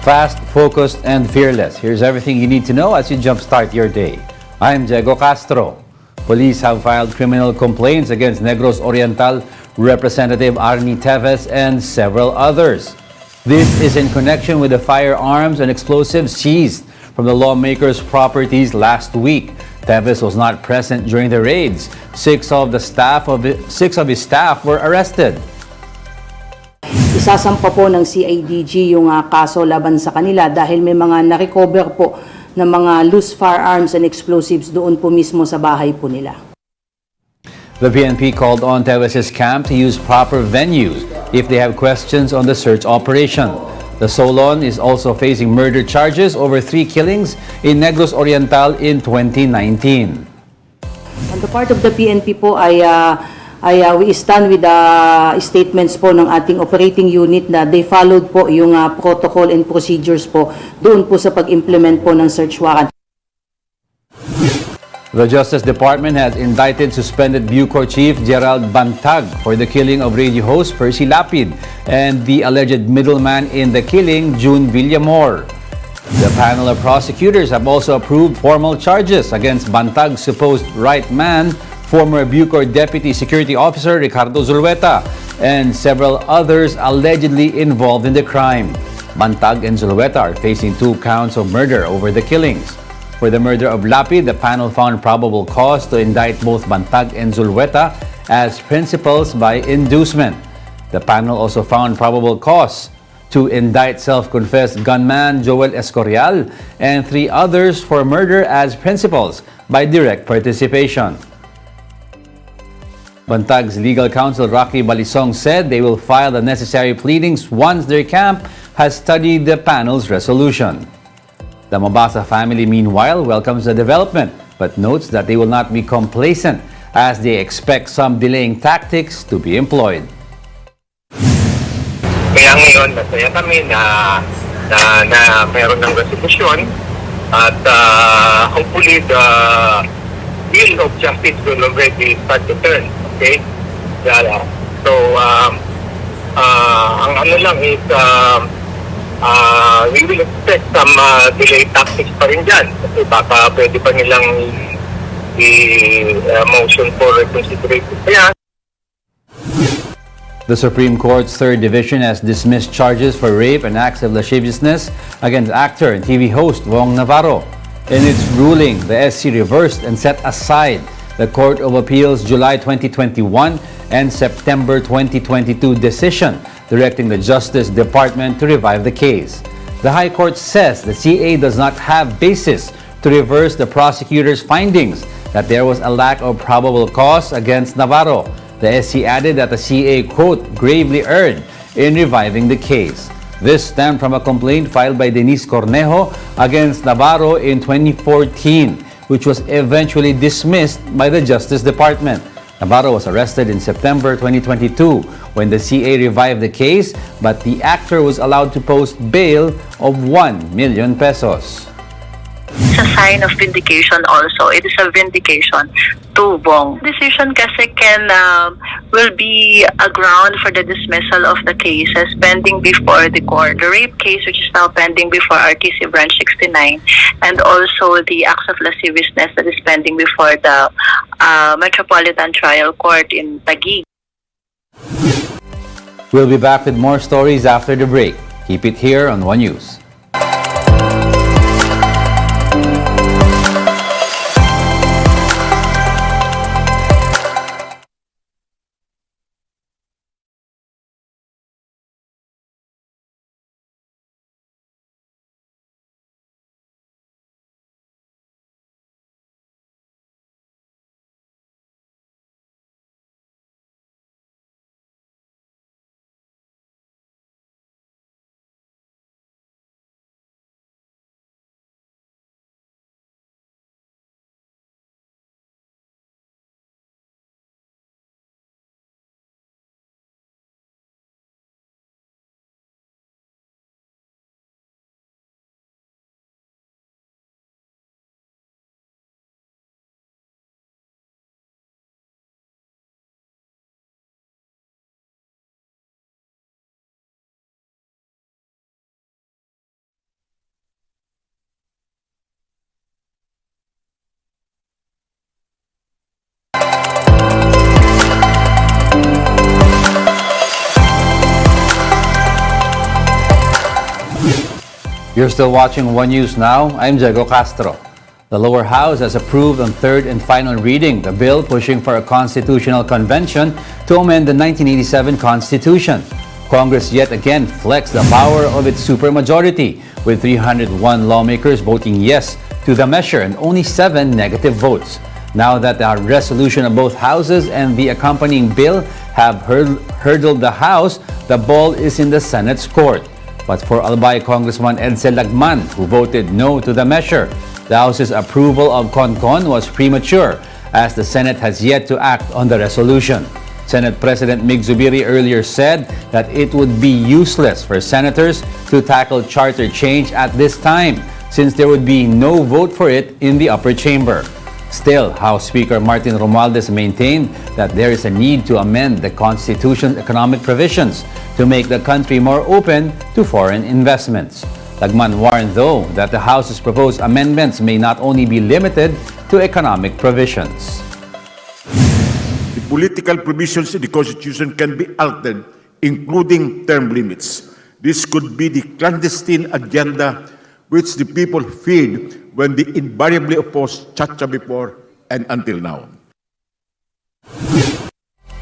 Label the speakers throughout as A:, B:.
A: Fast, focused, and fearless. Here's everything you need to know as you jumpstart your day. I'm Diego Castro. Police have filed criminal complaints against Negros Oriental Representative Arnie Teves and several others. This is in connection with the firearms and explosives seized from the lawmakers' properties last week. Teves was not present during the raids. Six of his staff were arrested.
B: Isasampa po ng CIDG yung kaso laban sa kanila dahil may mga na-recover po ng mga loose firearms and explosives doon po mismo sa bahay po nila.
A: The PNP called on Teves' camp to use proper venues if they have questions on the search operation. The Solon is also facing murder charges over 3 killings in Negros Oriental in 2019.
B: On the part of the PNP po we stand with the statements po ng ating operating unit na they followed po yung protocol and procedures po doon po sa pag-implement po ng search warrant.
A: The Justice Department has indicted suspended Bucor Chief Gerald Bantag for the killing of radio host Percy Lapid and the alleged middleman in the killing, June Villamor. The panel of prosecutors have also approved formal charges against Bantag's supposed right man, former Bucor Deputy Security Officer Ricardo Zulueta, and several others allegedly involved in the crime. Bantag and Zulueta are facing 2 counts of murder over the killings. For the murder of Lapid, the panel found probable cause to indict both Bantag and Zulueta as principals by inducement. The panel also found probable cause to indict self-confessed gunman Joel Escorial and 3 others for murder as principals by direct participation. Bantag's legal counsel Rocky Balisong said they will file the necessary pleadings once their camp has studied the panel's resolution. The Mabasa family, meanwhile, welcomes the development but notes that they will not be complacent as they expect some delaying tactics to be employed.
C: Kaya ngayon, masaya kami na meron ng resolution at hopefully the wheel of justice will already start to turn. Okay? So, ang ano lang is we will expect some delay tactics pa rin dyan. Kasi baka pwede pa nilang i-motion for reconsideration. Kaya,
A: the Supreme Court's Third Division has dismissed charges for rape and acts of lasciviousness against actor and TV host Wong Navarro. In its ruling, the SC reversed and set aside the Court of Appeals July 2021 and September 2022 decision directing the Justice Department to revive the case. The High Court says the CA does not have basis to reverse the prosecutor's findings that there was a lack of probable cause against Navarro. The SC added that the CA, quote, gravely erred in reviving the case. This stemmed from a complaint filed by Denise Cornejo against Navarro in 2014, which was eventually dismissed by the Justice Department. Navarro was arrested in September 2022 when the CA revived the case, but the actor was allowed to post bail of 1 million pesos.
D: It's a sign of vindication also. It is a vindication to Wong. Decision kasi will be a ground for the dismissal of the cases pending before the court. The rape case, which is now pending before RTC Branch 69, and also the acts of lasciviousness that is pending before the Metropolitan Trial Court in Taguig.
A: We'll be back with more stories after the break. Keep it here on One News. You're still watching One News Now. I'm Diego Castro. The lower house has approved on third and final reading the bill pushing for a constitutional convention to amend the 1987 Constitution. Congress yet again flexed the power of its supermajority, with 301 lawmakers voting yes to the measure and only 7 negative votes. Now that the resolution of both houses and the accompanying bill have hurdled the House, the ball is in the Senate's court. But for Albay Congressman Edsel Lagman, who voted no to the measure, the House's approval of CONCON was premature, as the Senate has yet to act on the resolution. Senate President Mig Zubiri earlier said that it would be useless for senators to tackle charter change at this time, since there would be no vote for it in the upper chamber. Still, House Speaker Martin Romualdez maintained that there is a need to amend the Constitution's economic provisions to make the country more open to foreign investments. Lagman warned, though, that the House's proposed amendments may not only be limited to economic provisions.
E: The political provisions in the Constitution can be altered, including term limits. This could be the clandestine agenda which the people feared when they invariably opposed Chacha before and until now.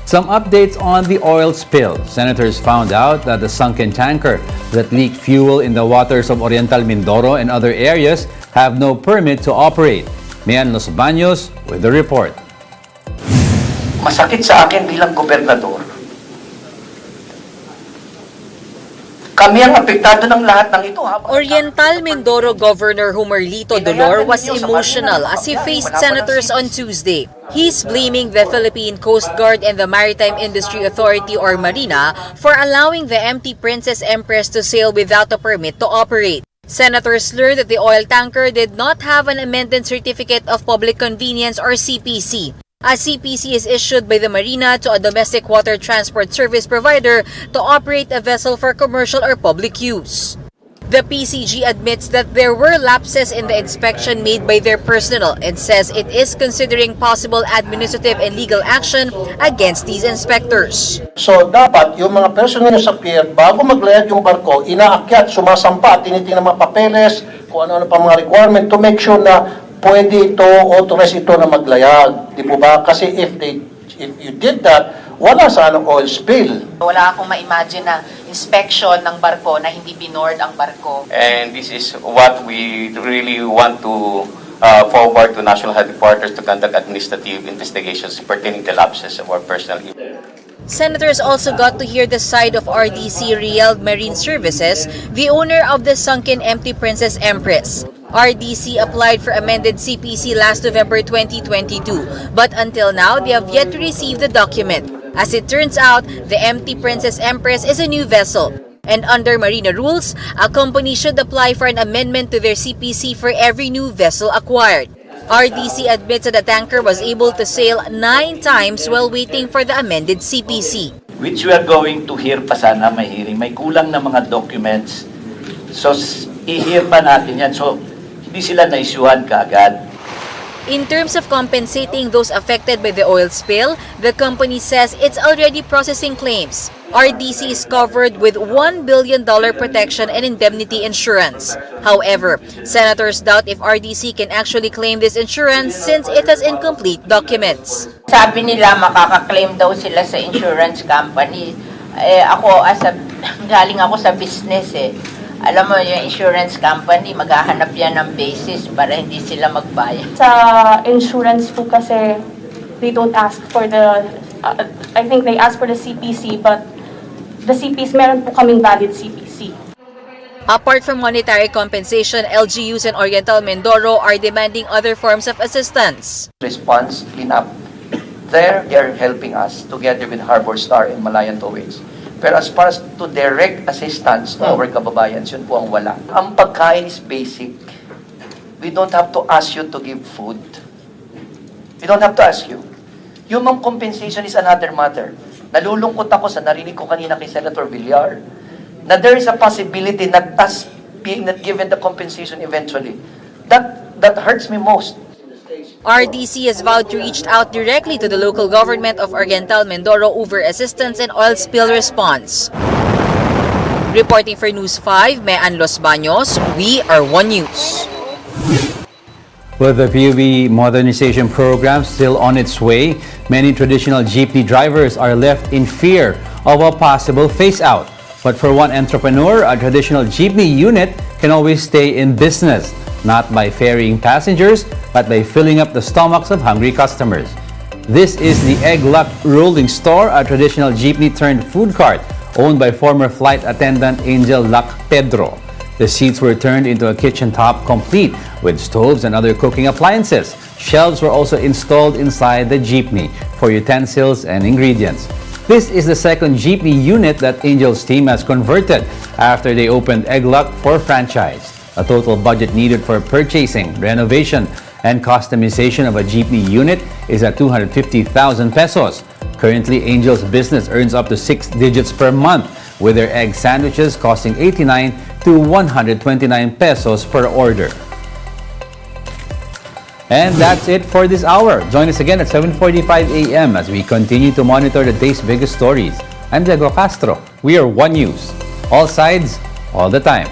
A: Some updates on the oil spill. Senators found out that the sunken tanker that leaked fuel in the waters of Oriental Mindoro and other areas have no permit to operate. Mian Los Baños with the report.
F: Masakit sa akin bilang gobernador. Kami ang apektado ng lahat ng ito.
G: Oriental Mindoro Governor Humerlito Dolor was emotional as he faced senators on Tuesday. He's blaming the Philippine Coast Guard and the Maritime Industry Authority or Marina for allowing the MT Princess Empress to sail without a permit to operate. Senators learned that the oil tanker did not have an amended Certificate of Public Convenience or CPC. A CPC is issued by the Marina to a domestic water transport service provider to operate a vessel for commercial or public use. The PCG admits that there were lapses in the inspection made by their personnel and says it is considering possible administrative and legal action against these inspectors.
F: So dapat yung mga personnel sa pier, bago maglayad yung barko, inaakyat, sumasampa, tinitingnan mga papeles, kung ano-ano pa mga requirement to make sure na pwede ito, authorize ito na maglayag. Di po ba? Kasi if you did that, wala sana oil spill.
H: Wala akong ma-imagine na inspection ng barko na hindi binoard ang barko.
I: And this is what we really want to forward to National Headquarters to conduct administrative investigations pertaining to lapses of our personnel.
G: Senators also got to hear the side of RDC Riel Marine Services, the owner of the sunken MT Princess Empress. RDC applied for amended CPC last November 2022, but until now, they have yet to receive the document. As it turns out, the MT Princess Empress is a new vessel, and under Marina rules, a company should apply for an amendment to their CPC for every new vessel acquired. RDC admits that the tanker was able to sail 9 times while waiting for the amended CPC.
J: Which we are going to hear pa sana, may hearing. May kulang na mga documents. So, i-hear pa natin yan. So, hindi sila na-issuehan kaagad.
G: In terms of compensating those affected by the oil spill, the company says it's already processing claims. RDC is covered with $1 billion protection and indemnity insurance. However, senators doubt if RDC can actually claim this insurance since it has incomplete documents.
H: Sabi nila makaka-claim daw sila sa insurance company. Galing ako sa business eh. Alam mo, yung insurance company, maghahanap yan ng basis para hindi sila magbayad.
K: Sa insurance po kasi, they don't ask for the, I think they ask for the CPC, but the CPC, meron po kaming valid CPC.
G: Apart from monetary compensation, LGUs and Oriental Mindoro are demanding other forms of assistance.
F: Response, clean up. There, they are helping us together with Harbor Star and Malayan Toways. Pero as far as to direct assistance to our kababayan, yun po ang wala. Ang pagkain is basic. We don't have to ask you to give food. We don't have to ask you. Human compensation is another matter. Nalulungkot ako sa narinig ko kanina kay Senator Villar na there is a possibility that us being not given the compensation eventually. That hurts me most.
G: RDC has vowed to reach out directly to the local government of Oriental Mindoro over assistance and oil spill response. Reporting for News 5, Mean Los Baños, we are One News.
A: With the PUV modernization program still on its way, many traditional jeepney drivers are left in fear of a possible phase-out. But for one entrepreneur, a traditional jeepney unit can always stay in business, not by ferrying passengers, but by filling up the stomachs of hungry customers. This is the Egg Luck Rolling Store, a traditional jeepney turned food cart owned by former flight attendant Angel Luck Pedro. The seats were turned into a kitchen top complete with stoves and other cooking appliances. Shelves were also installed inside the jeepney for utensils and ingredients. This is the second jeepney unit that Angel's team has converted after they opened Egg Luck for franchise. A total budget needed for purchasing, renovation, and customization of a jeepney unit is at 250,000 pesos. Currently, Angel's business earns up to 6 digits per month, with their egg sandwiches costing 89 to 129 pesos per order. And that's it for this hour. Join us again at 7:45 a.m. as we continue to monitor the day's biggest stories. I'm Diego Castro. We are One News. All sides, all the time.